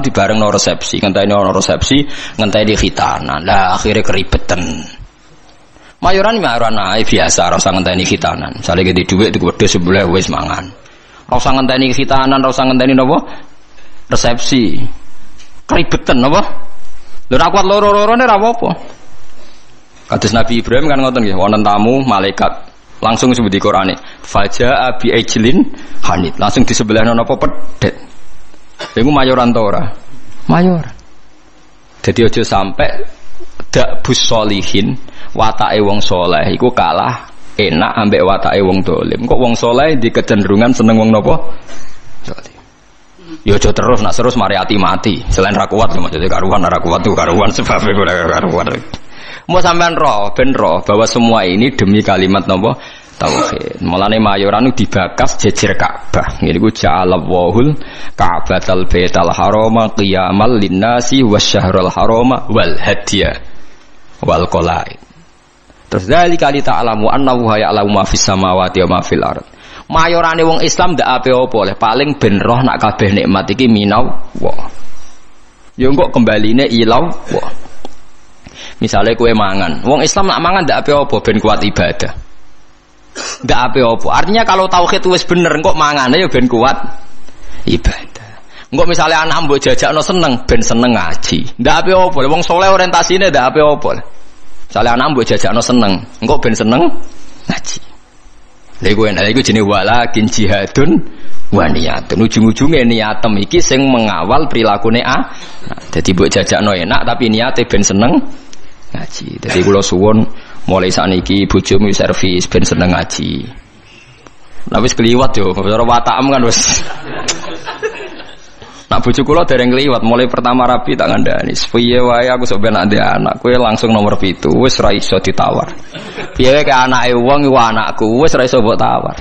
dibareng no resepsi, ngenteni khitanan. Lah akhirnya keribetan. Mayoran biasa, rasa ngenteni khitanan. Misale gede dhuwit tuku wedhus sebelah wis mangan. Rasa ngenteni khitanan, rasa ngenteni napa? Resepsi. Keribetan napa? Lho ora kuat loro-lorone ora apa-apa. Kados Nabi Ibrahim kan ngoten nggih, wonten tamu malaikat langsung sebut di Qur'ane. Faja'a bi ajlin hanid. Langsung di sebelahna napa pedet. Iku mayoran ta ora? Mayor. Jadi aja sampai dak bus solihin watake wong soleh iku kalah enak ambek watake wong dolim. Kok wong soleh di kecenderungan seneng wong napa? Dolim. Ya aja terus nak terus mari ati mati. Selain ra kuat maksudnya karuan ra kuat tuh karuan sebab ora karuan. Mau sampean roh ben roh bahwa semua ini demi kalimat napa? Tauhid. Mulane mayoran dibakas jejer Ka'bah. Ngene iku ja'alallahul Ka'batal Baital Harama qiyamal linnasi wasyahrul harama wal hadiya wal qalaid. Terus zalika li ta'lamu annahu ya'lamu ma fis samawati wa ma fil ard. Mayorane wong Islam ndak ape-apa oleh paling ben roh nak kabeh nikmat iki minaw wa. Ya engko kembaline ilaw wa. Misale kowe mangan, wong Islam nak mangan ndak ape-apa ben kuat ibadah. Ndak ape-apa. Artinya kalau tauhid wis bener kok mangane ya ben kuat ibadah. Engko misale anak mbok jajakno seneng ben seneng ngaji. Ndak ape-apa. Wong saleh orientasine ndak ape-apa. Misale anak mbok jajakno seneng, engko ben seneng ngaji. Lha iku jenenge walakin jihadun wa niyatun. Ujung-ujunge niatem iki sing mengawal prilakune Nah, dadi mbok jajakno enak tapi niate ben seneng ngaji. Dadi kula suwun mulai saniki bojomu servis ben seneng ngaji. Lah wis kliwat yo, cara watakmu kan wis. Nak bojo kula dereng kliwat, mulai pertama rapi tak ngandani. Piye wae aku sok ben ade anak, kowe langsung nomor 7, wis ra iso ditawar. Piye wae ke anake wong iku anakku, wis ra iso mbok tawar.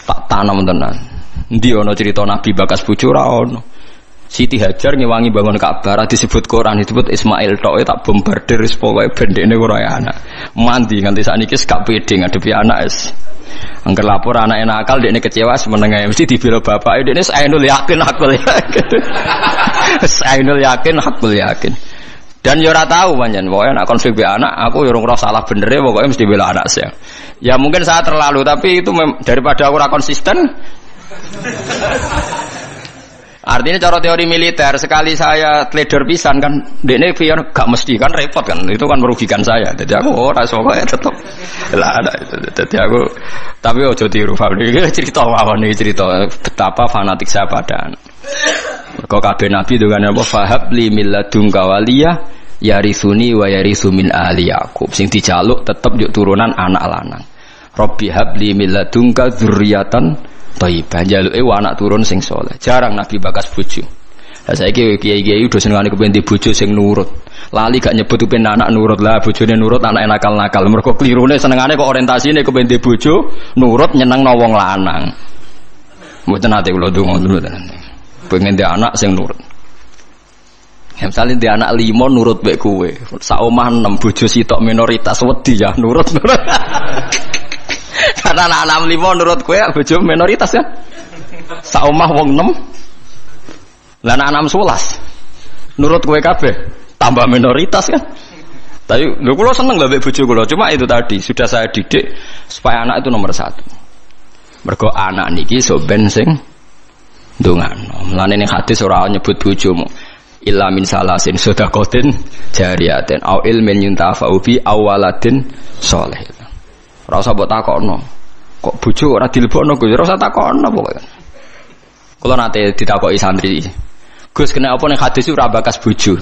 Tak tanam tenan. Endi ana cerita Nabi bakas bojo ra ono. Siti Hajar ngewangi bangun Ka'bah disebut Quran disebut Ismail tok tak bombardir wis pokoke bendekne ora anak. Mandi nganti sakniki gak pede ngadepi anak wis. Angger lapor anake nakal dekne kecewa semenenge mesti dibela bapake dekne ainul yakin hakul yakin. Ainul yakin hakul yakin. Dan yo ora tahu pancen pokoke nek konflik be anak aku yo ora salah benere pokoke mesti bela anak saya. Ya mungkin saya terlalu tapi itu daripada aku ora konsisten. Artinya cara teori militer sekali saya trader pisan kan, dekne pian gak mesti kan repot kan, itu kan merugikan saya. Jadi aku ora iso kok tetep. Lah ada itu. Jadi aku tapi ojo tiru Fabri cerita mawon iki cerita betapa fanatik saya pada anak. Kok kabeh nabi dengan apa fahab li milladunka waliyah yarisuni wa yarisu min ahli Yaqub. Sing dijaluk tetep yuk turunan anak lanang. Rabbi habli milladunka dzurriatan thayyibah, jaluke anak turun sing saleh. Jarang nabi bakas bojo. Lah saiki kiai-kiai udah senengane kepen di bojo sing nurut. Lali gak nyebut kepen anak nurut lah, bojone nurut anak nakal-nakal. Mergo klirune senengane kok orientasine kepen di bojo nurut nyenengno wong lanang. Mboten ate kula ndonga dulu tenan. Pengen di anak sing nurut. Ya misalnya di anak 5 nurut mek kowe. Sak omah 6 bojo sitok minoritas wedi ya nurut. Karena anak 65 nurut kowe bojo minoritas ya. Sak omah wong 6. Lah anak 11 nurut kowe kabeh tambah minoritas kan. Tapi lho kula seneng lho mbek bojo kula. Cuma itu tadi sudah saya didik supaya anak itu nomor 1. Mergo anak niki so ben sing ndongano. Mulane ning hadis ora nyebut bojomu. Illa min salasin sedaqatin jariyatin au ilmin yuntafa'u bi awaladin sholih. Ora usah mbok takokno. Kok bojo ora dilebokno Gus? Ora usah takokno pokoke. Kula nate ditakoki santri. Gus kena apa ning hadis ora bakas bojo?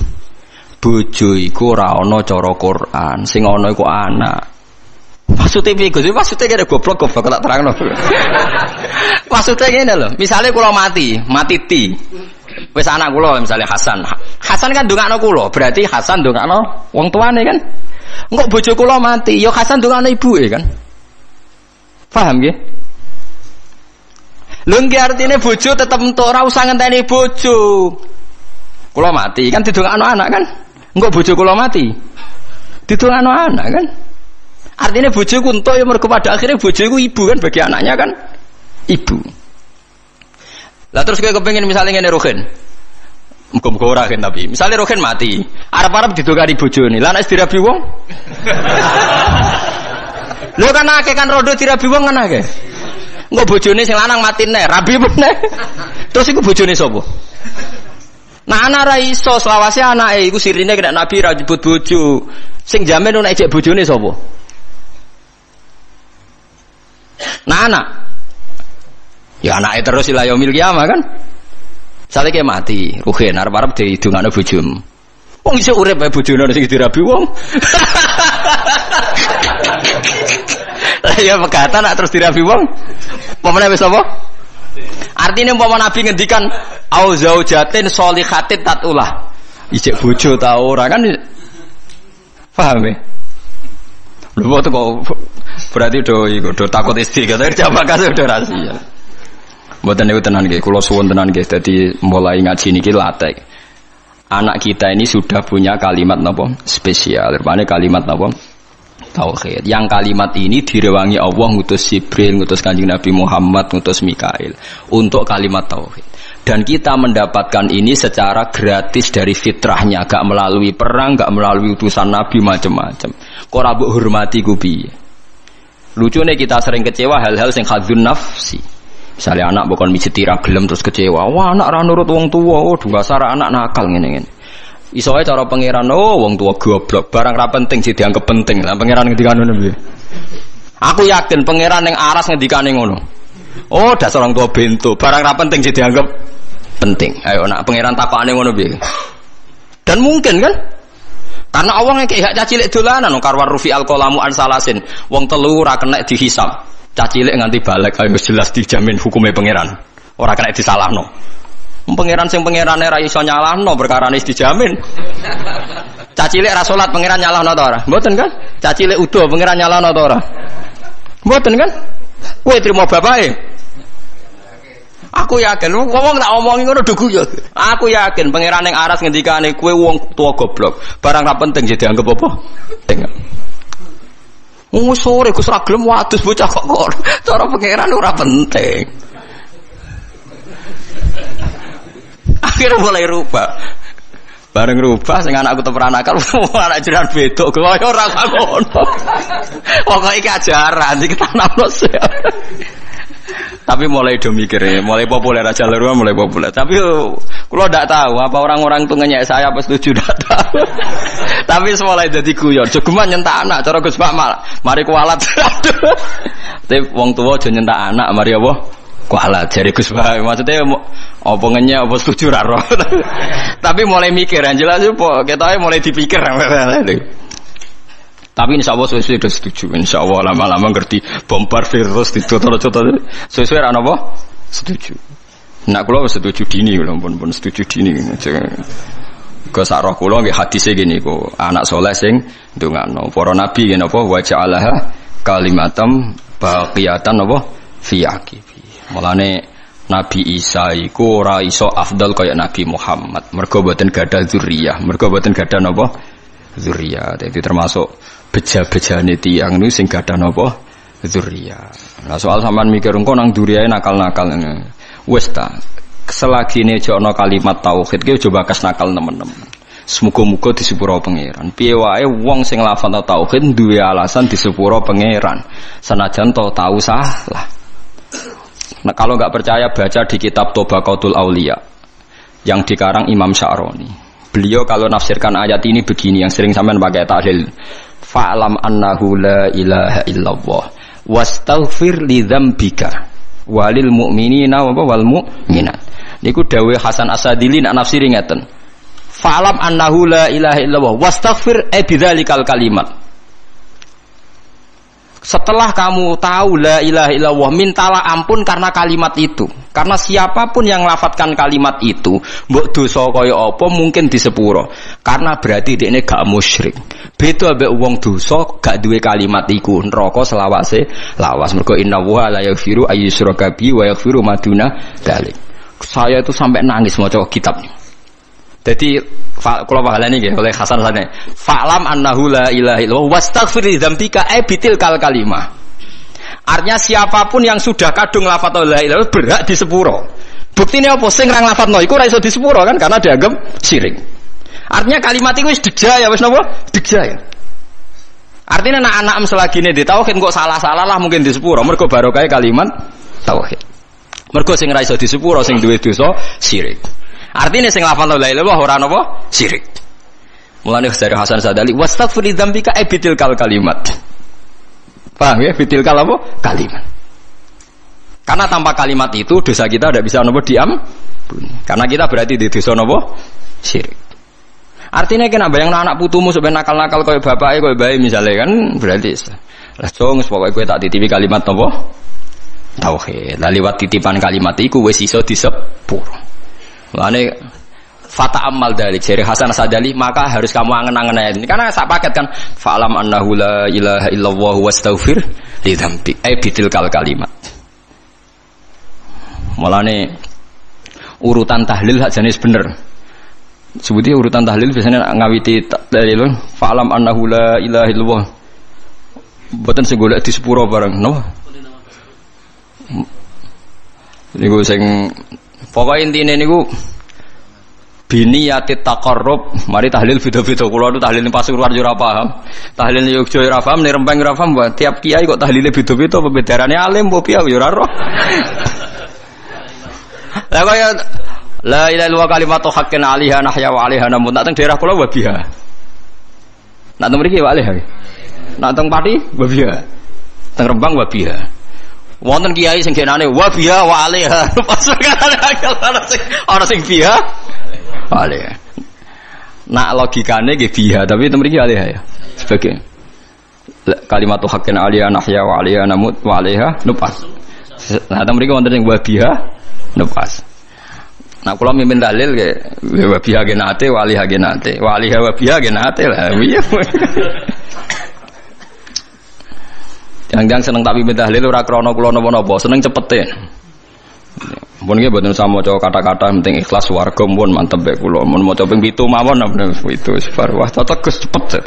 Bojo iku ora ana cara Quran, sing ana iku anak. Maksudnya piye Gus? Maksudnya kene goblok tak terangno. Maksudnya ngene lho, misale kula mati ti. Wis anak kula misale Hasan. Hasan kan ndongakno kula, berarti Hasan ndongakno wong tuane kan? Engko bojo kula mati, ya Hasan ndongakno ibuke kan? Paham nggih? Lho nggih artine bojo tetep entuk ora usah ngenteni bojo. Kula mati kan didongakno anak kan? Engko bojo kula mati. Didongakno anak kan? Artinya bojoku entuk ya mergo pada akhirnya bojoku ibu kan bagi anaknya kan? Ibu. Lah terus kowe kepengin misalnya ngene Ruhin. Muga-muga ora kan tapi. Misale rohen mati, arep-arep didongani bojone. Lah nek dirabi wong. Lho kan akeh kan rondo dirabi wong kan akeh. Engko bojone sing lanang mati nek, rabi meneh. Terus iku bojone sapa? Nah anak ra iso selawase anake iku sirine kena Nabi ra nyebut bojo. Sing jamin nek ijek bojone sapa? Nah anak. Ya anake terus ila yaumil kiamah kan. Saleke mati, ruhen arep-arep didongakno bojomu. Wong iso urip bae bojone sing dirabi wong. Lah ya pegatan nak terus dirabi wong. Pemene wis apa? Artinya umpama Nabi ngendikan au zaujatin sholihatin tatulah. Ijek bojo ta ora kan? Paham ya? Lho kok berarti do takut istri kata jawab kasih udah rahasia. Mboten niku tenan nggih, kula suwun tenan nggih dadi mulai ngaji niki latek. Anak kita ini sudah punya kalimat napa spesial, rupane kalimat napa tauhid. Yang kalimat ini direwangi Allah ngutus Jibril, ngutus Kanjeng Nabi Muhammad, ngutus Mikail untuk kalimat tauhid. Dan kita mendapatkan ini secara gratis dari fitrahnya, gak melalui perang, gak melalui utusan Nabi macam-macam. Kok ora mbok hormati ku piye? Lucune kita sering kecewa hal-hal sing hadzun nafsi. Misalnya anak bukan mijeti ra gelem terus kecewa. Wah, anak ra nurut wong tuwa, oh dasar anak nakal ngene-ngene. Iso ae cara pangeran, oh wong tua goblok, barang ra penting sih dianggap penting. Lah pangeran ngendikan ngono piye? Aku yakin pangeran ning aras ngendikane ngono. Oh, dasar orang tua bento, barang ra penting sih dianggap penting. Ayo nak pangeran takokane ngono piye? Dan mungkin kan? Karena Allah ngekek hak cacilik dolanan karwar rufi alqalamu an salasin. Wong telu ora kena dihisab. Cacilik nganti balik ayo jelas dijamin hukumnya pangeran. Ora kena disalahno. Pangeran sing pangerane ra iso nyalahno perkarane wis dijamin. Cacilik ra salat pangeran nyalahno ta ora? Mboten kan? Cacilik udo pangeran nyalahno ta ora? Mboten kan? Kowe trimo bapake. Aku yakin wong tak omongi ngono do guyu. Aku yakin pangeran ning aras ngendikane kowe wong tua goblok. Barang ra penting jadi dianggap apa? Tengok. Sore Gus ra gelem wadus bocah kok cara pangeran ora penting. Akhirnya mulai rubah. Bareng rubah sing anakku teperanakal anak jiran bedok kaya ora ngono. Pokoke iki ajaran iki tanamno. Tapi mulai do mikir, mulai populer aja lho, mulai populer. Tapi kula ndak tahu apa orang-orang itu ngenyek saya apa setuju ndak tahu. Tapi mulai dadi guyon. Jogeman nyentak anak cara Gus Pak mari kualat. Tapi wong tuwa aja nyentak anak mari apa? Kualat jare Gus Pak. Maksudnya apa ngenyek apa setuju ra roh. Tapi mulai mikir, yang jelas yo ketoke mulai dipikir. Tapi insya Allah sesuai sudah setuju. Insya Allah lama-lama ngerti bombar virus itu contoh-contoh sesuai anak apa? Setuju. Nak kula setuju dini, kula pun setuju dini. Ke sarah kula nggih hadise gini kok anak soleh sing ndongakno. Para nabi ngene apa wa ja'alaha kalimatam baqiyatan apa fi aqibi. Mulane Nabi Isa iku ora iso afdal kaya Nabi Muhammad. Mergo boten gadah dzurriyyah, mergo boten gadah napa? Dzurriyyah. Dadi termasuk beja-bejane tiyang niku sing gadah napa dzurriyyah. Lah soal sampean mikir engko nang dzurriyahe nakal-nakal ngene. Wis ta, selagi nejo ana kalimat tauhid ki aja bakas nakal nemen-nemen. Semoga-moga disepuro pangeran. Piye wae wong sing lafal tauhid duwe alasan disepuro pangeran. Senajan to tahu salah. Nah kalau enggak percaya baca di kitab Tobaqatul Auliya yang dikarang Imam Sya'rani. Beliau kalau nafsirkan ayat ini begini yang sering sampean pakai tahlil. Fa'lam annahu la ilaha illallah wastaghfir li dzambika walil mu'minina wal mu'minat. Niku dawuh Hasan As-Sadili nak nafsiri ngeten. Fa'lam annahu la ilaha illallah wastaghfir bidzalikal kalimat. Setelah kamu tahu la ilaha illallah, mintalah ampun karena kalimat itu. Karena siapapun yang lafadzkan kalimat itu, mbok dosa kaya apa mungkin disepuro. Karena berarti dekne gak musyrik. Beda ambek wong dosa gak duwe kalimat iku, neraka selawase lawas. Mergo innallaha la yaghfiru ayyushraka bihi wa yaghfiru ma duna dzalik. Saya itu sampai nangis maca kitab. Jadi kalau pahalane nggih oleh Hasan Sane. Fa'lam annahu la ilaha illallah wastaghfir li dzambika bitil kal kalimah. Artinya siapapun yang sudah kadung lafaz la ilaha illallah berhak disepuro. Buktine apa sing ra nglafadzno iku ora iso disepuro kan karena dianggap syirik. Artinya kalimat iku wis digja ya wis napa? Digja ya. Artinya anak-anak selagine di tauhid kok salah-salah lah mungkin disepuro mergo barokah kalimat tauhid. Mergo sing ra iso disepuro sing duwe dosa syirik. Artinya sing lafal la ilaha illallah ora napa syirik. Mulane dari Hasan Sadali wastaghfir dzambika bitil kalimat. Paham ya bitil apa? Kalimat. Karena tanpa kalimat itu dosa kita tidak bisa napa diampuni. Karena kita berarti di dosa napa syirik. Artinya kena bayang anak putumu sampai nakal-nakal koyo bapake koyo bae misalnya kan berarti lah jong pokoke kowe tak titipi kalimat napa tauhid. Lah liwat titipan kalimat iku wis iso disepuro. Lane fata amal dari jari Hasan Sadali maka harus kamu angen-angen ini karena sak paket kan fa'lam annahu la ilaha illallah wastaghfir li dzambi bitil kalimat. Mulane urutan tahlil hak jenis bener. Sebutnya urutan tahlil biasanya ngawiti dalil fa'lam annahu la ilaha illallah. Mboten sing golek di sepuro bareng, no. Niku sing pokoke intine niku biniyati taqarrub, mari tahlil beda-beda. Kula nu tahlil Pasuruan yo ora paham. Tahlil Yogya ora paham, ning Rembang ora paham. Tiap kiai kok tahlile beda-beda, pembedarane alim opo piye yo ora roh. Lah kaya la ilaha illallah kalimatu haqqin 'alaiha nahya wa 'alaiha namun tak teng daerah kula wabiha. Nak teng mriki wa 'alaiha. Nak teng Pati wabiha. Teng Rembang wabiha. Wonten kiai sing genane wabiha wa 'alaiha. Pas ana sing biha 'alaiha. Nak logikane nggih biha tapi teng mriki 'alaiha ya. Sebagai kalimatu haqqin 'alaiha nahya wa 'alaiha namun wa 'alaiha nupas. Nah teng mriki wonten sing wabiha nupas. Nah kalau mimpin dalil ke wabiha genate waliha genate waliha wabiha genate lah. Jangan seneng tapi mimpin dalil ora krana kula napa-napa, seneng cepete. Mun nggih mboten usah maca kata-kata penting ikhlas warga mun mantep bae kula. Mun maca ping 7 mawon itu sebar wah tetes cepet.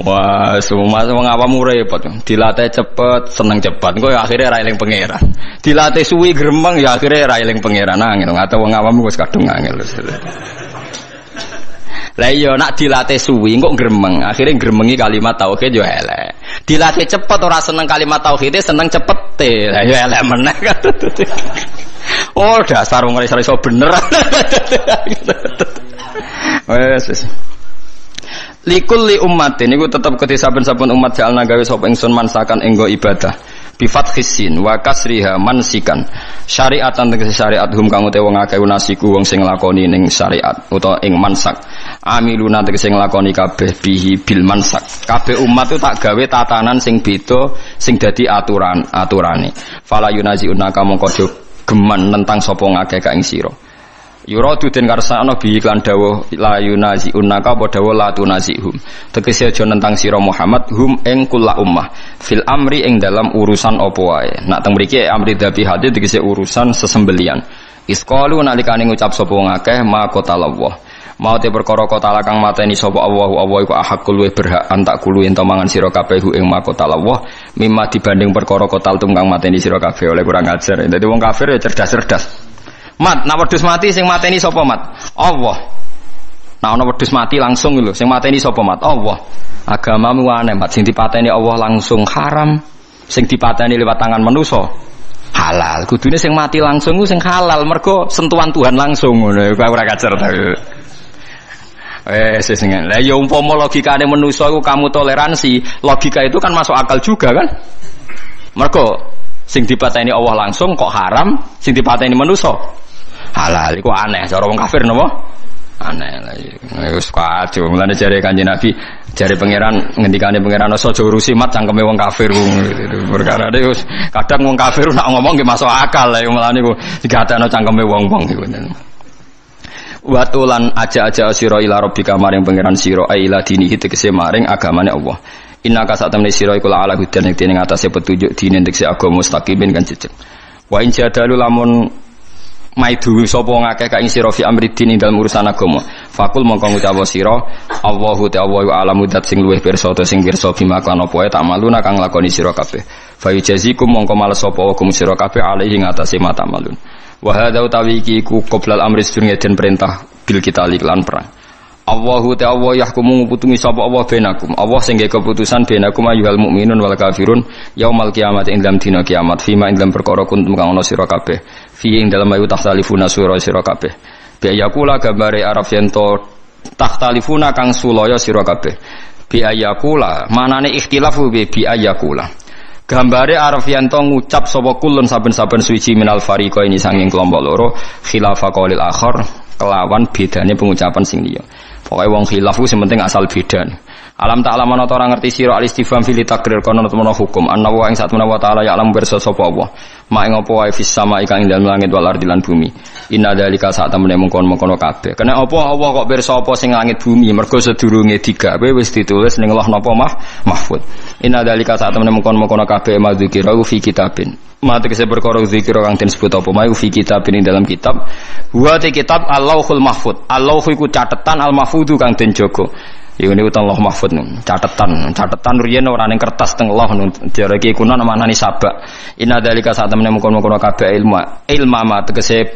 Wah, semua wong awam repot. Dilatih cepet, seneng cepet. Engko ya akhire ra eling pangeran. Dilatih suwi gremeng ya akhire ra eling pangeran angel. Ngate wong awam wis kadung angel. Lah iya nak dilatih suwi kok gremeng, akhire gremengi kalimat tauhid yo elek. Dilatih cepet ora seneng kalimat tauhid, seneng cepete. Lah yo elek meneh. Oh, dasar wong iso bener. Wes. Likulli ummatin niku tetep kedhe saben-saben umat jalna gawe sapa ingsun mansakan enggo ibadah bi fathis sin wa kasriha mansikan syariatan tegese syariat hum kang utawa wong akeh nasiku wong sing nglakoni ning syariat utawa ing mansak amiluna tegese nglakoni kabeh bihi bil mansak kabeh umat itu tak gawe tatanan sing beda sing dadi aturane fala yunaziuna mongko geman tentang sapa ngakeh ka ing sira yuradu den karsana bi iklan dawuh la yunazi unaka apa dawuh la tunazihum tegese aja nentang sira Muhammad hum ing kula ummah fil amri ing dalam urusan apa wae nak teng mriki amri dzabihati tegese urusan sesembelian isqalu nalikane ngucap sapa ngakeh ma qatallah mau te perkara kota kang mateni sapa Allah iku ahakul we berhak antak kulu ento mangan sira kabeh ing ma qatallah mimma dibanding perkara kotal tunggang mateni sira kabeh oleh kurang ajar dadi wong kafir ya cerdas-cerdas. Mat, nak wedhus mati sing mateni sapa mat? Allah. Nah ana wedhus mati langsung lho, sing mateni sapa mat? Allah. Agamamu aneh mat, sing dipateni Allah langsung haram, sing dipateni lewat tangan manusa halal. Kudune sing mati langsung ku sing halal mergo sentuhan Tuhan langsung ngono. Ora kacer ta. Sing lha ya umpama logikane manusa iku kamu toleransi, logika itu kan masuk akal juga kan? Mergo sing dipateni Allah langsung kok haram, sing dipateni manusa halal. Iku aneh cara wong kafir napa? Aneh lah iki. Wis kacau. Mulane jare Kanjeng Nabi, jare pangeran ngendikane pangeran aja urusi mat cangkeme wong kafir ku. Perkara wis kadang wong kafir nak ngomong nggih masuk akal lah mulane iku digatekno cangkeme wong-wong iku. Watulan aja-aja sira ila rabbika maring pangeran sira ila dinihi tegese maring agamane Allah. Innaka satamne sira iku la ala hudan ing atase petunjuk dine tegese agama mustaqimin kan jejeg. Wa in jadalu lamun maidu sapa ngakeh ka ing sira fi amridin ing dalem urusan agama fakul mongko ngucap sira Allahu ta'ala alamu dat sing luwih pirsa ta sing pirsa bima kan apa tak maluna kang lakoni sira kabeh fa yujazikum mongko males sapa hukum sira kabeh alaihi ngatasi mata malun wa hadza utawi iki ku qoblal amri sedurunge den perintah bil kita lan perang Allahu ta'ala yahkumu nguputungi sapa Allah benakum Allah sing gawe keputusan benakum ayyuhal mukminun wal kafirun yaumal kiamat ing dalam dina kiamat fima ing dalam perkara kuntum kang ana sira kabeh fi ing dalam ayu tahtalifuna sura sira kabeh bi ayakula gambare araf yen to tahtalifuna kang sulaya sira kabeh bi ayakula manane ikhtilafu bi ayakula gambare araf yen to ngucap sapa kulun saben-saben suci minal fariqa ini sanging kelompok loro khilafa qaulil akhar kelawan bedane pengucapan sing liya pokoke wong khilaf ku sementing asal beda. Alam ta'ala ana ta ora ngerti sira al-istifham fil takrir kono temen hukum annahu ing satuna wa ta'ala ya alam pirsa sapa apa. Mak ing apa wae fis sama ing dalem langit wal ardi lan bumi. Inna dzalika sak temene mungkon-mungkon kabeh. Kena apa Allah kok pirsa apa sing langit bumi mergo sedurunge digawe wis ditulis ning Allah napa mahfud. Inna dzalika sak temene mungkon-mungkon kabeh madzukira fi kitabin. Mate kese perkara zikir kang den sebut apa mau fi kitab ini dalam kitab wa te kitab Allahul Mahfud Allahu iku catetan al mahfudu kang den jaga iku niku Allah Mahfud catetan riyen ora ning kertas teng Allah jareke kuno manani sabak inna dalika sak temene mungkon-mungkon kabeh ilma ma tegese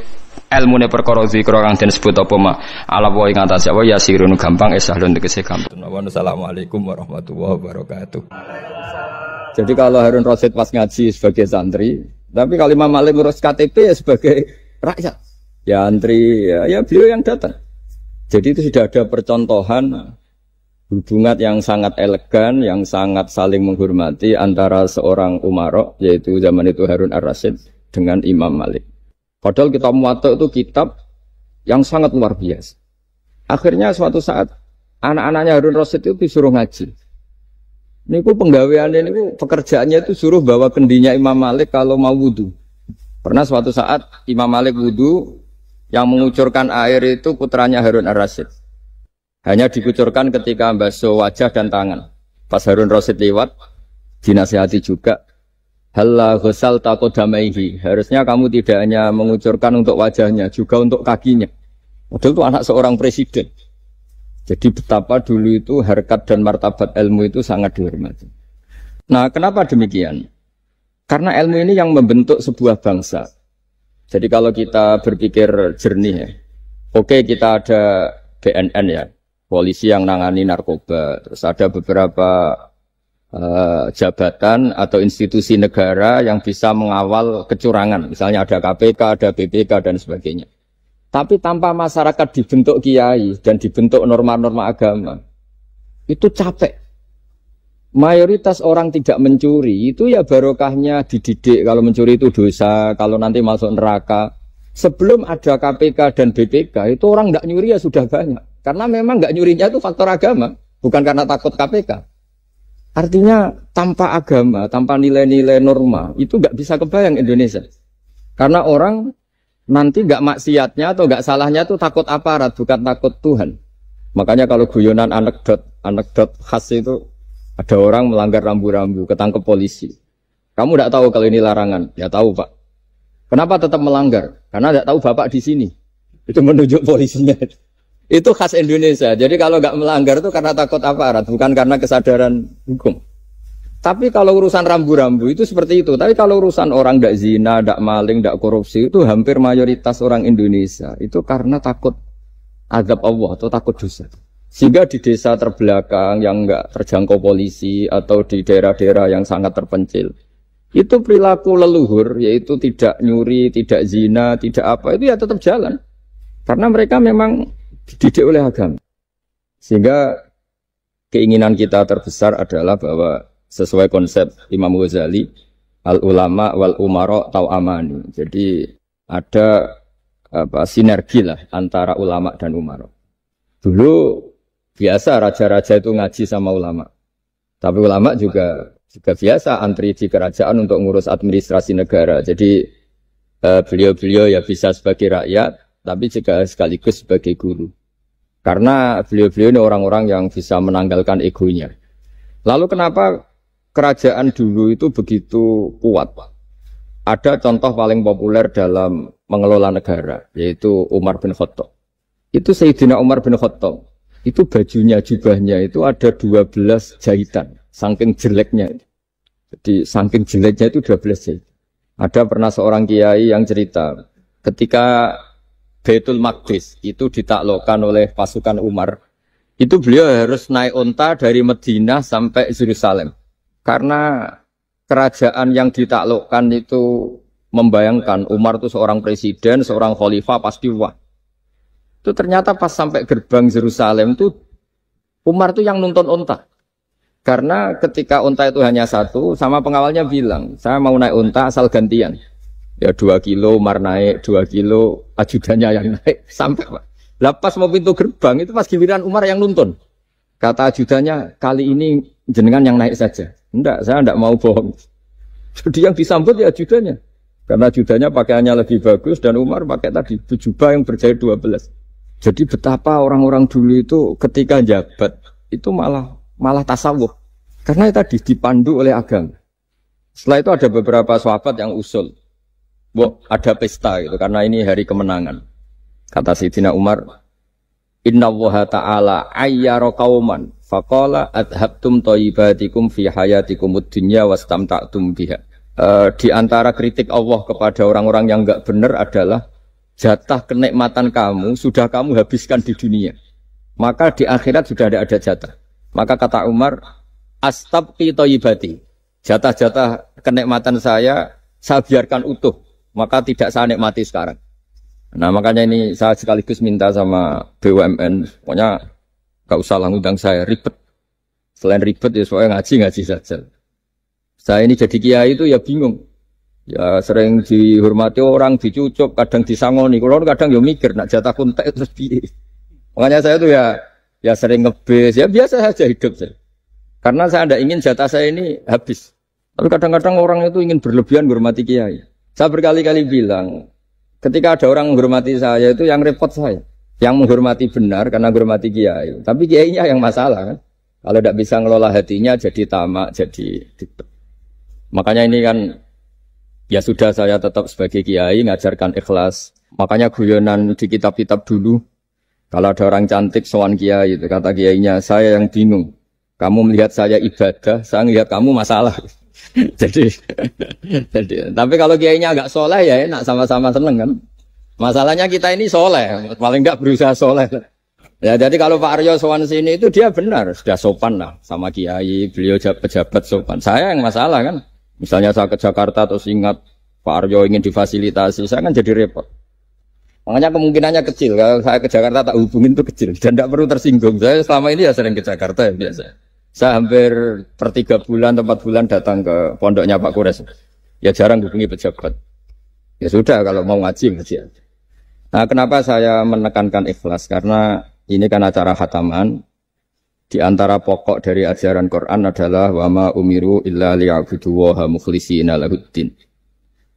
ilmune perkara zikir kang den sebut apa ma ala wa ing atas apa yasirun gampang esahlun tegese gampang. Wassalamualaikum warahmatullahi wabarakatuh. Jadi kalau Harun Rasid pas ngaji sebagai santri, tapi kalau Imam Malik ngurus KTP ya sebagai rakyat. Ya antri, ya beliau yang datang. Jadi itu sudah ada percontohan hubungan yang sangat elegan, yang sangat saling menghormati antara seorang Umarok, yaitu zaman itu Harun Ar-Rasyid, dengan Imam Malik. Padahal kitab Muwatta itu kitab yang sangat luar biasa. Akhirnya suatu saat, anak-anaknya Harun Rasyid itu disuruh ngaji. Niku penggaweannya niku pekerjaannya itu suruh bawa kendinya Imam Malik kalau mau wudu. Pernah suatu saat Imam Malik wudu yang mengucurkan air itu putranya Harun Ar-Rasyid. Hanya dikucurkan ketika basuh wajah dan tangan. Pas Harun Rasyid lewat dinasihati juga. Halla ghusal taqaddamaihi. Harusnya kamu tidak hanya mengucurkan untuk wajahnya, juga untuk kakinya. Padahal itu anak seorang presiden. Jadi betapa dulu itu harkat dan martabat ilmu itu sangat dihormati. Nah, kenapa demikian? Karena ilmu ini yang membentuk sebuah bangsa. Jadi kalau kita berpikir jernih ya, oke kita ada BNN ya, polisi yang nangani narkoba, terus ada beberapa jabatan atau institusi negara yang bisa mengawal kecurangan, misalnya ada KPK, ada BPK dan sebagainya. Tapi tanpa masyarakat dibentuk kiai dan dibentuk norma-norma agama, itu capek. Mayoritas orang tidak mencuri, itu ya barokahnya dididik kalau mencuri itu dosa, kalau nanti masuk neraka. Sebelum ada KPK dan BPK, itu orang tidak nyuri ya sudah banyak. Karena memang tidak nyurinya itu faktor agama, bukan karena takut KPK. Artinya tanpa agama, tanpa nilai-nilai norma, itu nggak bisa kebayang Indonesia. Karena orang nanti nggak maksiatnya atau nggak salahnya itu takut aparat, bukan takut Tuhan. Makanya kalau guyonan anekdot khas itu ada orang melanggar rambu-rambu, ketangkep polisi. Kamu tidak tahu kalau ini larangan? Ya tahu Pak. Kenapa tetap melanggar? Karena tidak tahu Bapak di sini. Itu menunjuk polisinya. Itu khas Indonesia. Jadi kalau nggak melanggar itu karena takut aparat, bukan karena kesadaran hukum. Tapi kalau urusan rambu-rambu itu seperti itu. Tapi kalau urusan orang tidak zina, tidak maling, tidak korupsi, itu hampir mayoritas orang Indonesia. Itu karena takut azab Allah atau takut dosa. Sehingga di desa terbelakang yang nggak terjangkau polisi atau di daerah-daerah yang sangat terpencil, itu perilaku leluhur, yaitu tidak nyuri, tidak zina, tidak apa, itu ya tetap jalan. Karena mereka memang dididik oleh agama. Sehingga keinginan kita terbesar adalah bahwa sesuai konsep Imam Ghazali, al-ulama wal umara tau'amani. Jadi ada sinergi lah antara ulama dan umara. Dulu biasa raja-raja itu ngaji sama ulama. Tapi ulama juga biasa antri di kerajaan untuk ngurus administrasi negara. Jadi beliau-beliau ya bisa sebagai rakyat, tapi juga sekaligus sebagai guru. Karena beliau-beliau ini orang-orang yang bisa menanggalkan egonya. Lalu kenapa kerajaan dulu itu begitu kuat? Ada contoh paling populer dalam mengelola negara, yaitu Umar bin Khattab. Itu Sayyidina Umar bin Khattab. Itu bajunya, jubahnya itu ada 12 jahitan. Saking jeleknya. Jadi saking jeleknya itu 12 jahitan. Ada pernah seorang kiai yang cerita, ketika Baitul Maqdis itu ditaklukkan oleh pasukan Umar, itu beliau harus naik unta dari Madinah sampai Yerusalem. Karena kerajaan yang ditaklukkan itu membayangkan Umar itu seorang presiden, seorang khalifah pasti wah. Itu ternyata pas sampai gerbang Yerusalem itu Umar itu yang nuntun unta. Karena ketika unta itu hanya satu, sama pengawalnya bilang, saya mau naik unta asal gantian. Ya 2 kilo Umar naik, 2 kilo ajudannya yang naik. Sampai Pak. Lah pas mau pintu gerbang itu pas giliran Umar yang nuntun. Kata ajudannya, kali ini jenengan yang naik saja. Enggak, saya enggak mau bohong. Jadi yang disambut ya ajudannya. Karena ajudannya pakaiannya lebih bagus dan Umar pakai tadi jubah yang berjahit 12. Jadi betapa orang-orang dulu itu ketika jabat itu malah tasawuf. Karena tadi dipandu oleh agama. Setelah itu ada beberapa sahabat yang usul. Ada pesta gitu karena ini hari kemenangan. Kata Sayyidina Umar, Inna Allaha ta'ala ayyara qauman faqala adhabtum thayyibatikum fi hayatikumud dunya wastamta'tum biha. Di antara kritik Allah kepada orang-orang yang enggak benar adalah jatah kenikmatan kamu sudah kamu habiskan di dunia. Maka di akhirat sudah tidak ada jatah. Maka kata Umar, astabqi thayyibati. Jatah-jatah kenikmatan saya biarkan utuh. Maka tidak saya nikmati sekarang. Nah makanya ini saya sekaligus minta sama BUMN, pokoknya gak usah ngundang saya, ribet. Selain ribet ya soalnya ngaji saja. Saya ini jadi kiai itu ya bingung. Ya sering dihormati orang, dicucuk, kadang disangoni. Kalau kadang ya mikir, nak jatah kuntek terus piye. Makanya saya tuh ya sering ngebes, ya biasa saja hidup saya. Karena saya tidak ingin jatah saya ini habis. Tapi kadang-kadang orang itu ingin berlebihan menghormati kiai. Saya berkali-kali bilang, ketika ada orang menghormati saya itu yang repot saya. Yang menghormati benar karena menghormati kiai. Tapi kiainya yang masalah kan. Kalau tidak bisa ngelola hatinya jadi tamak, jadi ribet. Makanya ini kan, ya sudah saya tetap sebagai kiai ngajarkan ikhlas. Makanya guyonan di kitab-kitab dulu. Kalau ada orang cantik sowan kiai itu kata kiainya, saya yang bingung. Kamu melihat saya ibadah, saya melihat kamu masalah. jadi tapi kalau kiainya agak soleh ya enak sama-sama seneng kan. Masalahnya kita ini soleh, paling enggak berusaha soleh. Ya jadi kalau Pak Aryo sowan sini itu dia benar sudah sopan lah sama kiai, beliau pejabat sopan. Saya yang masalah kan. Misalnya saya ke Jakarta terus ingat Pak Aryo ingin difasilitasi, saya kan jadi repot. Makanya kemungkinannya kecil kalau saya ke Jakarta tak hubungin itu kecil dan tidak perlu tersinggung. Saya selama ini ya sering ke Jakarta ya biasa. Saya hampir per 3 bulan atau 4 bulan datang ke pondoknya Pak Kures. Ya jarang hubungi pejabat. Ya sudah kalau mau ngaji aja. Nah kenapa saya menekankan ikhlas? Karena ini kan acara khataman. Di antara pokok dari ajaran Quran adalah wa ma umiru illa liya'budu waha mukhlishina lahuddin.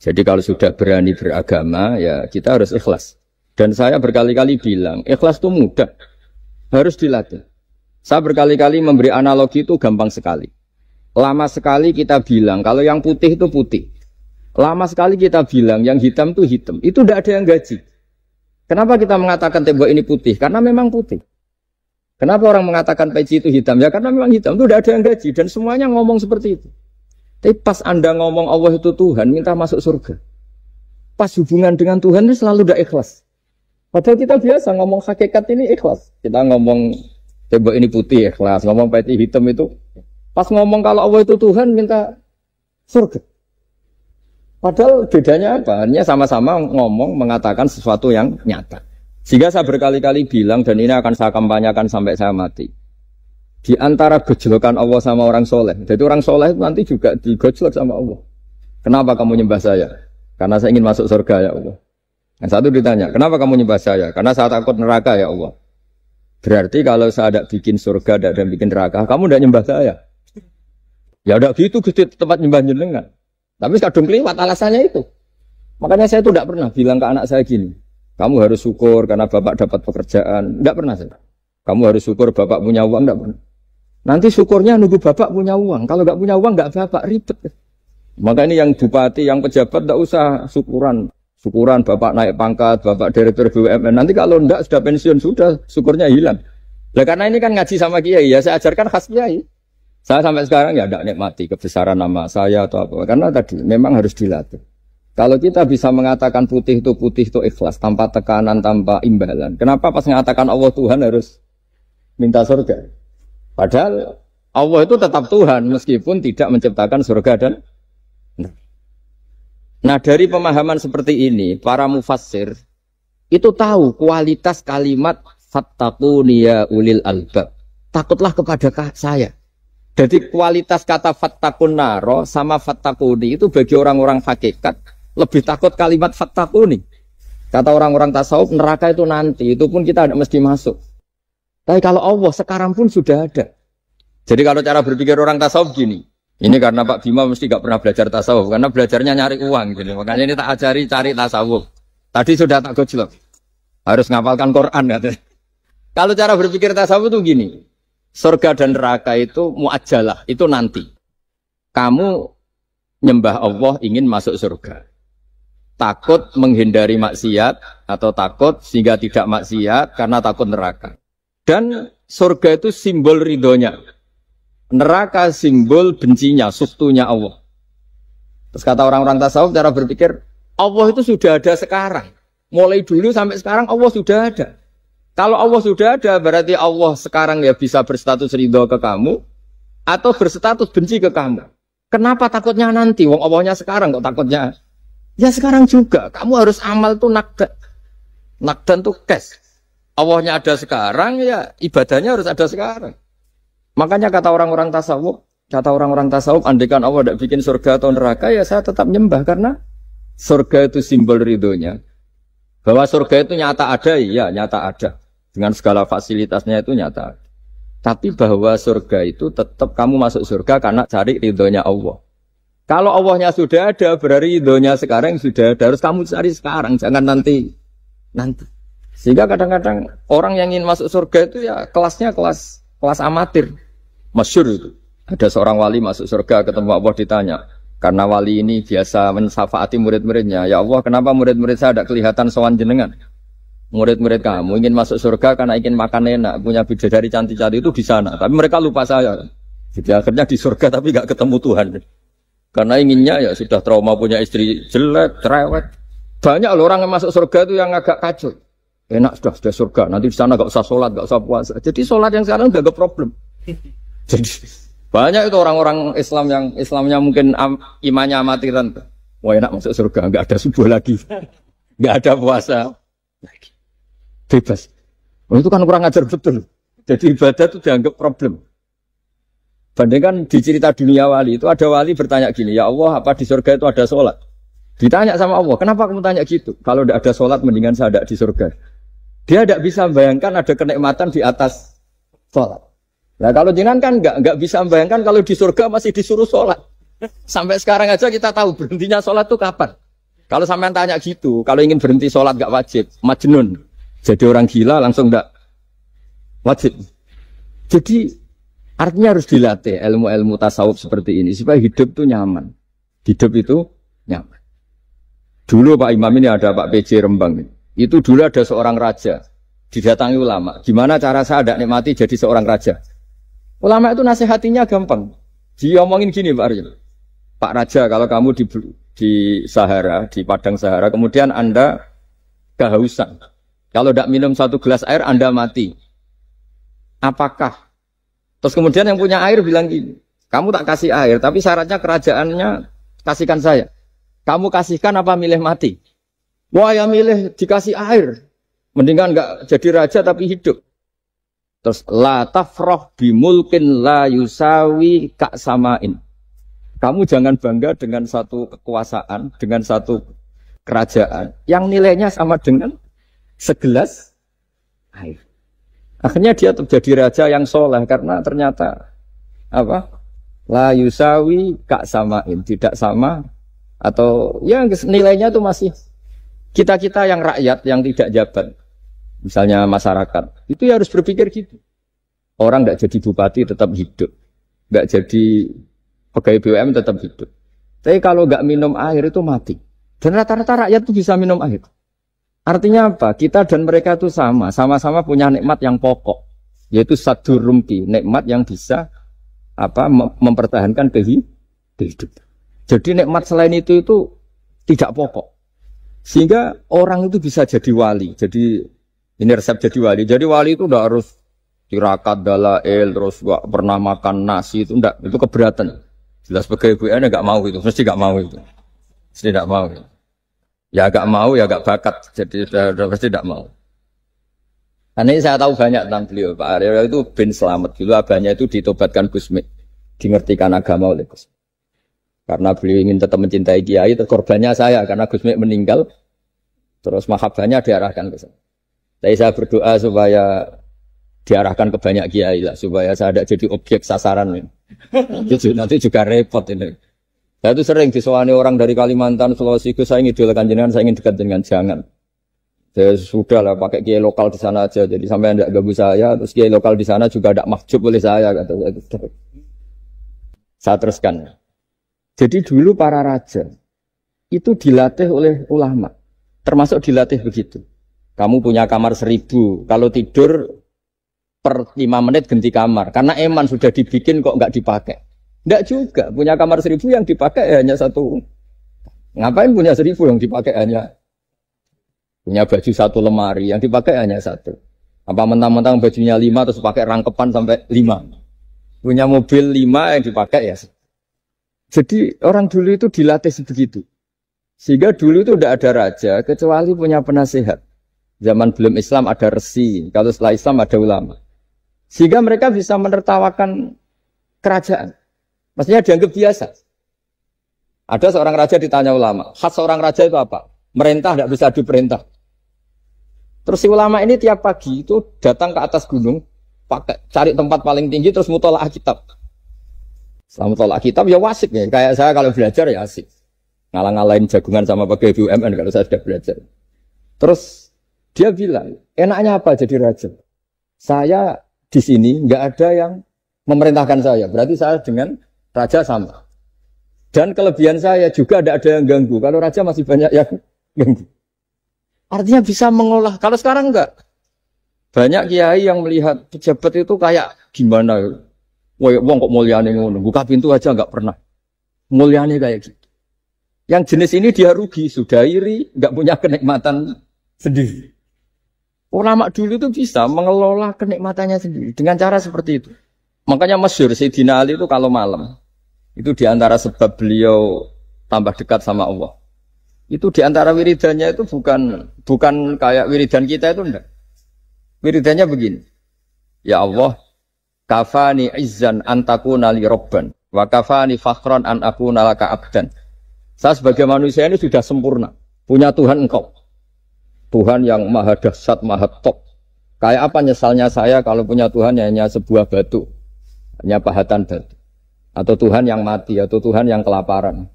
Jadi kalau sudah berani beragama ya kita harus ikhlas. Dan saya berkali-kali bilang ikhlas itu mudah. Harus dilatih. Saya berkali-kali memberi analogi itu gampang sekali. Lama sekali kita bilang kalau yang putih itu putih. Lama sekali kita bilang yang hitam itu hitam. Itu tidak ada yang gaji. Kenapa kita mengatakan tembok ini putih? Karena memang putih. Kenapa orang mengatakan peci itu hitam? Ya karena memang hitam. Itu tidak ada yang gaji. Dan semuanya ngomong seperti itu. Tapi pas Anda ngomong Allah itu Tuhan, minta masuk surga. Pas hubungan dengan Tuhan itu selalu tidak ikhlas. Padahal kita biasa ngomong hakikat ini ikhlas. Kita ngomong tembok ini putih ikhlas, ngomong peci hitam itu. Pas ngomong kalau Allah itu Tuhan minta surga. Padahal bedanya apa? Hanya sama-sama ngomong mengatakan sesuatu yang nyata. Sehingga saya berkali-kali bilang dan ini akan saya kampanyakan sampai saya mati. Di antara gejolokan Allah sama orang soleh. Jadi orang soleh itu nanti juga digojlok sama Allah. Kenapa kamu nyembah saya? Karena saya ingin masuk surga ya Allah. Yang satu ditanya, kenapa kamu nyembah saya? Karena saya takut neraka ya Allah. Berarti kalau saya tidak bikin surga, tidak bikin neraka, kamu tidak nyembah saya. Ya udah gitu, Gusti tempat nyembah jenengan. Tapi kadung keliwat alasannya itu. Makanya saya itu tidak pernah bilang ke anak saya gini, kamu harus syukur karena bapak dapat pekerjaan. Tidak pernah saya. Kamu harus syukur bapak punya uang, tidak pernah. Nanti syukurnya nunggu bapak punya uang. Kalau nggak punya uang, nggak bapak ribet. Maka ini yang bupati, yang pejabat tidak usah syukuran. Syukuran bapak naik pangkat, bapak direktur BUMN. Nanti kalau enggak sudah pensiun, sudah syukurnya hilang. Nah, karena ini kan ngaji sama kiai, ya saya ajarkan khas kiai. Saya sampai sekarang ya tidak nikmati kebesaran nama saya atau apa. Karena tadi memang harus dilatih. Kalau kita bisa mengatakan putih itu ikhlas, tanpa tekanan, tanpa imbalan. Kenapa pas mengatakan Allah Tuhan harus minta surga? Padahal Allah itu tetap Tuhan meskipun tidak menciptakan surga dan nah dari pemahaman seperti ini, para mufassir itu tahu kualitas kalimat fattaquni ya ulil albab. Takutlah kepada saya. Jadi kualitas kata fattaqun naro sama fattaquni itu bagi orang-orang hakikat lebih takut kalimat fattaquni. Kata orang-orang tasawuf neraka itu nanti, itu pun kita tidak mesti masuk. Tapi kalau Allah sekarang pun sudah ada. Jadi kalau cara berpikir orang tasawuf gini. Ini karena Pak Bima mesti gak pernah belajar tasawuf, karena belajarnya nyari uang. Gitu. Makanya ini tak ajari cari tasawuf. Tadi sudah tak gojlok. Harus ngapalkan Quran. Katanya. Kalau cara berpikir tasawuf itu gini. Surga dan neraka itu muajalah, itu nanti. Kamu nyembah Allah ingin masuk surga. Takut menghindari maksiat atau takut sehingga tidak maksiat karena takut neraka. Dan surga itu simbol ridhonya. Neraka simbol bencinya, suktunya Allah. Terus kata orang-orang tasawuf cara berpikir, Allah itu sudah ada sekarang. Mulai dulu sampai sekarang Allah sudah ada. Kalau Allah sudah ada, berarti Allah sekarang ya bisa berstatus ridho ke kamu, atau berstatus benci ke kamu. Kenapa takutnya nanti? Wong Allahnya sekarang kok takutnya? Ya sekarang juga. Kamu harus amal tuh nakdan. Nakdan tuh cash. Allahnya ada sekarang, ya ibadahnya harus ada sekarang. Makanya kata orang-orang tasawuf, andaikan Allah tidak bikin surga atau neraka, ya saya tetap nyembah karena surga itu simbol ridhonya. Bahwa surga itu nyata ada, ya nyata ada. Dengan segala fasilitasnya itu nyata ada. Tapi bahwa surga itu tetap kamu masuk surga karena cari ridhonya Allah. Kalau Allahnya sudah ada, berarti ridhonya sekarang sudah ada. Harus kamu cari sekarang, jangan nanti. Sehingga kadang-kadang orang yang ingin masuk surga itu ya kelasnya kelas amatir. Masyhur itu. Ada seorang wali masuk surga ketemu Allah ditanya. Karena wali ini biasa mensafaati murid-muridnya. Ya Allah, kenapa murid-murid saya tidak kelihatan sowan jenengan? Murid-murid kamu ingin masuk surga karena ingin makan enak, punya bidadari cantik-cantik itu di sana. Tapi mereka lupa saya. Jadi akhirnya di surga tapi nggak ketemu Tuhan. Karena inginnya ya sudah trauma punya istri jelek, cerewet. Banyak loh orang yang masuk surga itu yang agak kacau. Enak sudah surga. Nanti di sana nggak usah sholat, nggak usah puasa. Jadi sholat yang sekarang nggak ada problem. Jadi banyak itu orang-orang Islam yang Islamnya mungkin imannya amatiran. Wah enak masuk surga, nggak ada subuh lagi, nggak ada puasa lagi, bebas. Oh, itu kan kurang ajar betul. Jadi ibadah itu dianggap problem. Bandingkan di cerita dunia wali itu ada wali bertanya gini, ya Allah apa di surga itu ada sholat? Ditanya sama Allah, kenapa kamu tanya gitu? Kalau tidak ada sholat mendingan saya tidak di surga. Dia tidak bisa membayangkan ada kenikmatan di atas sholat. Nah kalau jangan kan nggak bisa membayangkan kalau di surga masih disuruh sholat. Sampai sekarang aja kita tahu berhentinya sholat itu kapan. Kalau sampean tanya gitu, kalau ingin berhenti sholat nggak wajib, majnun. Jadi orang gila langsung nggak wajib. Jadi artinya harus dilatih ilmu-ilmu tasawuf seperti ini supaya hidup itu nyaman. Hidup itu nyaman. Dulu Pak Imam ini ada Pak PJ Rembang. Itu dulu ada seorang raja didatangi ulama. Gimana cara saya tidak nikmati jadi seorang raja? Ulama itu nasihatinya gampang. Dia omongin gini Pak Aryo. Pak Raja, kalau kamu di Sahara, di padang Sahara, kemudian Anda kehausan. Kalau tidak minum satu gelas air, Anda mati. Apakah? Terus kemudian yang punya air bilang gini, kamu tak kasih air, tapi syaratnya kerajaannya kasihkan saya. Kamu kasihkan apa milih mati? Wah ya milih dikasih air. Mendingan nggak jadi raja tapi hidup. Terus la tafrah bimulkin la yusawi kak samain. Kamu jangan bangga dengan satu kekuasaan, dengan satu kerajaan yang nilainya sama dengan segelas air. Akhirnya dia terjadi raja yang soleh karena ternyata apa? La yusawi kak samain, tidak sama atau ya nilainya itu masih kita-kita yang rakyat yang tidak jabat. Misalnya masyarakat, itu ya harus berpikir gitu. Orang tidak jadi bupati tetap hidup, nggak jadi pegawai BUMN tetap hidup. Tapi kalau nggak minum air itu mati. Dan rata-rata rakyat itu bisa minum air. Artinya apa? Kita dan mereka itu sama-sama punya nikmat yang pokok, yaitu sadur rumki, nikmat yang bisa mempertahankan kehidupan. Jadi nikmat selain itu tidak pokok. Sehingga orang itu bisa jadi wali. Jadi ini resep jadi wali. Jadi wali itu udah harus tirakat dalail, terus gak pernah makan nasi itu enggak, itu keberatan. Jelas sebagai ibu nggak mau itu, mesti nggak mau itu, mesti nggak mau. Ya gak mau, ya gak bakat, jadi udah pasti tidak mau. Karena ini saya tahu banyak tentang beliau. Pak Aryo itu bin selamat dulu, abahnya itu ditobatkan Gusmi, dimengertikan agama oleh Gusmi. Karena beliau ingin tetap mencintai Kiai, korbannya saya karena Gusmi meninggal, terus mahabbahnya diarahkan ke saya. Tapi saya berdoa supaya diarahkan ke banyak Kiai lah, supaya saya tidak jadi objek sasaran. Nanti juga repot ini. Saya itu sering disewani orang dari Kalimantan, Sulawesi, saya ingin idolakan jenengan, saya ingin dekat dengan jangan. Saya sudah lah pakai kiai lokal di sana aja, jadi sampai tidak ganggu saya, terus kiai lokal di sana juga tidak mahjub oleh saya, kata saya. Saya teruskan. Jadi dulu para raja itu dilatih oleh ulama, termasuk dilatih begitu. Kamu punya kamar 1000, kalau tidur per 5 menit ganti kamar, karena eman sudah dibikin kok nggak dipakai. Tidak juga, punya kamar 1000 yang dipakai hanya 1. Ngapain punya 1000 yang dipakai hanya? Punya baju 1 lemari, yang dipakai hanya 1. Apa mentang-mentang bajunya 5 terus pakai rangkepan sampai 5. Punya mobil 5 yang dipakai ya. Jadi orang dulu itu dilatih sebegitu. Sehingga dulu itu tidak ada raja, kecuali punya penasehat. Zaman belum Islam ada resi, kalau setelah Islam ada ulama. Sehingga mereka bisa menertawakan kerajaan. Maksudnya dianggap biasa. Ada seorang raja ditanya ulama, khas seorang raja itu apa? Merintah tidak bisa diperintah. Terus si ulama ini tiap pagi itu datang ke atas gunung, cari tempat paling tinggi terus mutola'ah kitab. Setelah mutola'ah kitab ya wasik ya. Kayak saya kalau belajar ya asik. Ngalang-ngalain jagungan sama pakai BUMN kalau saya sudah belajar. Terus dia bilang, enaknya apa jadi raja? Saya di sini nggak ada yang memerintahkan saya. Berarti saya dengan raja sama. Dan kelebihan saya juga tidak ada yang ganggu. Kalau raja masih banyak yang ganggu. Artinya bisa mengolah. Kalau sekarang enggak. Banyak kiai yang melihat pejabat itu kayak gimana. Wong kok mulyane ngono. Buka pintu aja enggak pernah. Mulyane kayak gitu. Yang jenis ini dia rugi. Sudah iri. Enggak punya kenikmatan sendiri. Ulama dulu itu bisa mengelola kenikmatannya sendiri. Dengan cara seperti itu. Makanya masyhur Sayyidina Ali itu kalau malam. Itu diantara sebab beliau tambah dekat sama Allah. Itu diantara wiridannya itu bukan kayak wiridan kita itu enggak. Wiridannya begini. Ya Allah, kafani izzan antakuna li robban, wa kafani fakhran an akuna laka abdan. Saya sebagai manusia ini sudah sempurna. Punya Tuhan engkau. Tuhan yang maha dahsyat, maha top. Kayak apa nyesalnya saya kalau punya Tuhan yang hanya sebuah batu. Hanya pahatan batu. Atau Tuhan yang mati, atau Tuhan yang kelaparan.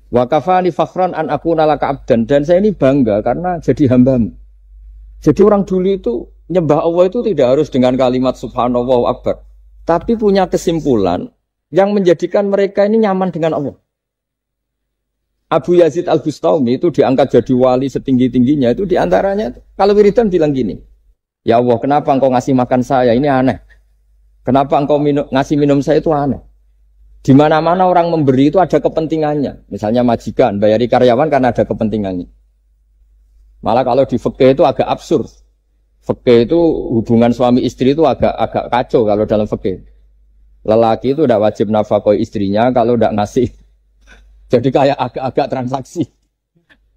Wa kafani fakhran an akuna laka abdan. Dan saya ini bangga karena jadi hambamu. Jadi orang dulu itu nyembah Allah itu tidak harus dengan kalimat subhanallah akbar. Tapi punya kesimpulan yang menjadikan mereka ini nyaman dengan Allah. Abu Yazid Al-Bustami itu diangkat jadi wali setinggi-tingginya. Itu diantaranya, kalau wiridan bilang gini. Ya Allah, kenapa engkau ngasih makan saya? Ini aneh. Kenapa engkau ngasih minum saya itu aneh. Di mana-mana orang memberi itu ada kepentingannya. Misalnya majikan, bayari karyawan karena ada kepentingannya. Malah kalau di fikih itu agak absurd. Fikih itu hubungan suami istri itu agak kacau kalau dalam fikih. Lelaki itu tidak wajib nafkahi istrinya kalau tidak ngasih. Jadi kayak agak-agak transaksi.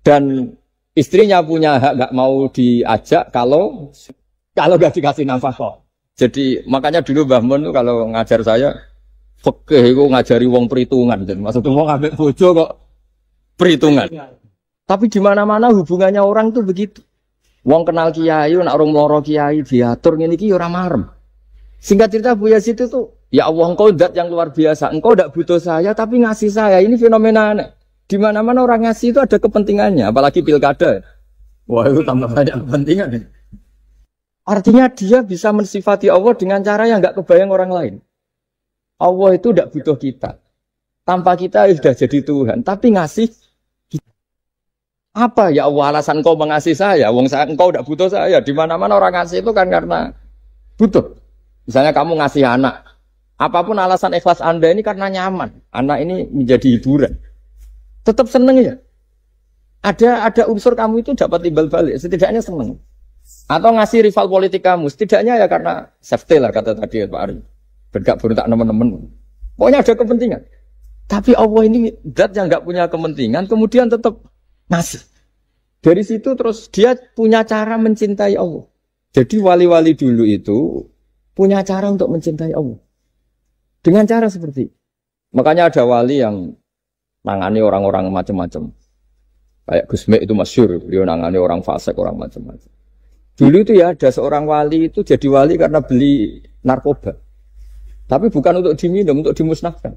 Dan istrinya punya hak nggak mau diajak kalau nggak dikasih nafkah. Jadi makanya dulu Mbah Mun kalau ngajar saya fikih itu ngajari wong perhitungan. Jadi maksudnya wong ambek bojo kok perhitungan. Tapi di mana-mana hubungannya orang tuh begitu. Wong kenal kiai, nak orang loro kiai diatur ngene iki ora marem. Singkat cerita Bu Yazid itu, ya Allah engkau zat yang luar biasa. Engkau tidak butuh saya tapi ngasih saya. Ini fenomena aneh. Di mana-mana orang ngasih itu ada kepentingannya, apalagi pilkada. Wah, itu tambah banyak kepentingan. Artinya dia bisa mensifati Allah dengan cara yang enggak kebayang orang lain. Allah itu tidak butuh kita. tanpa kita sudah jadi Tuhan, tapi ngasih kita. Apa ya Allah alasan kau mengasihi saya? Engkau tidak butuh saya. Di mana-mana orang ngasih itu kan karena butuh. Misalnya kamu ngasih anak, apapun alasan ikhlas Anda ini karena nyaman. Anak ini menjadi hiburan. Tetap seneng ya. Ada unsur kamu itu dapat timbal balik, setidaknya seneng. Atau ngasih rival politik kamu, setidaknya ya karena safety lah kata tadi Pak Ari. Bergabung tak teman-teman. Pokoknya ada kepentingan. Tapi Allah ini zat yang nggak punya kepentingan, kemudian tetap ngasih. Dari situ terus dia punya cara mencintai Allah. Jadi wali-wali dulu itu punya cara untuk mencintai Allah. Dengan cara seperti itu. Makanya ada wali yang nangani orang-orang macam-macam. Kayak Gusme itu masyhur, beliau nangani orang fasik, orang macam-macam. Dulu itu ya ada seorang wali itu jadi wali karena beli narkoba. Tapi bukan untuk diminum, untuk dimusnahkan.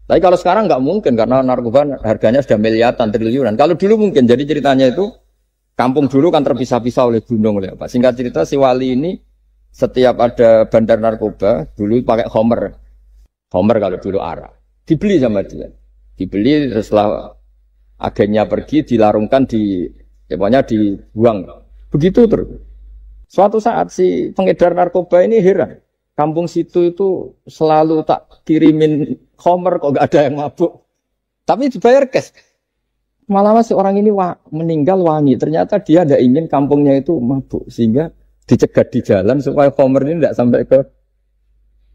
Tapi kalau sekarang nggak mungkin karena narkoba harganya sudah miliaran, triliunan. Kalau dulu mungkin. Jadi ceritanya itu kampung dulu kan terpisah-pisah oleh gunung, oleh apa. Singkat cerita si wali ini setiap ada bandar narkoba dulu pakai homer. Homer kalau dulu arak. Dibeli sama dia. Dibeli setelah agennya pergi dilarungkan pokoknya dibuang. Begitu terus. Suatu saat si pengedar narkoba ini heran. Kampung situ itu selalu tak kirimin homer kok gak ada yang mabuk. Tapi dibayar cash. Malah si orang ini meninggal wangi. Ternyata dia tidak ingin kampungnya itu mabuk. Sehingga dicegat di jalan supaya homer ini tidak sampai ke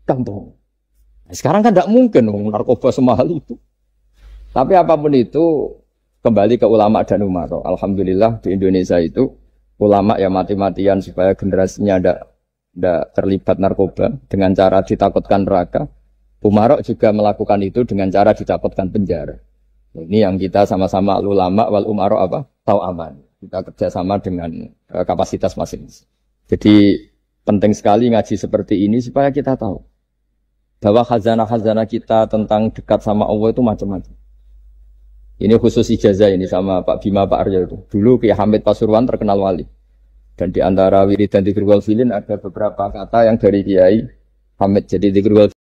kampung. Nah, sekarang kan tidak mungkin narkoba semahal itu. Tapi apapun itu kembali ke ulama dan umaro. Alhamdulillah di Indonesia itu ulama ya mati-matian supaya generasinya tidak terlibat narkoba dengan cara ditakutkan neraka. Umaro juga melakukan itu dengan cara ditakutkan penjara. Ini yang kita sama-sama ulama wal umaro apa? Tahu aman. Kita kerjasama dengan kapasitas masing-masing. Jadi penting sekali ngaji seperti ini supaya kita tahu bahwa khazanah-khazanah kita tentang dekat sama Allah itu macam-macam. Ini khusus ijazah ini sama Pak Bima, Pak Arya itu. Dulu Kiai Hamid Pasuruan terkenal wali. Dan di antara wirid dan dzikrul filin ada beberapa kata yang dari Kiai Hamid. Jadi dzikrul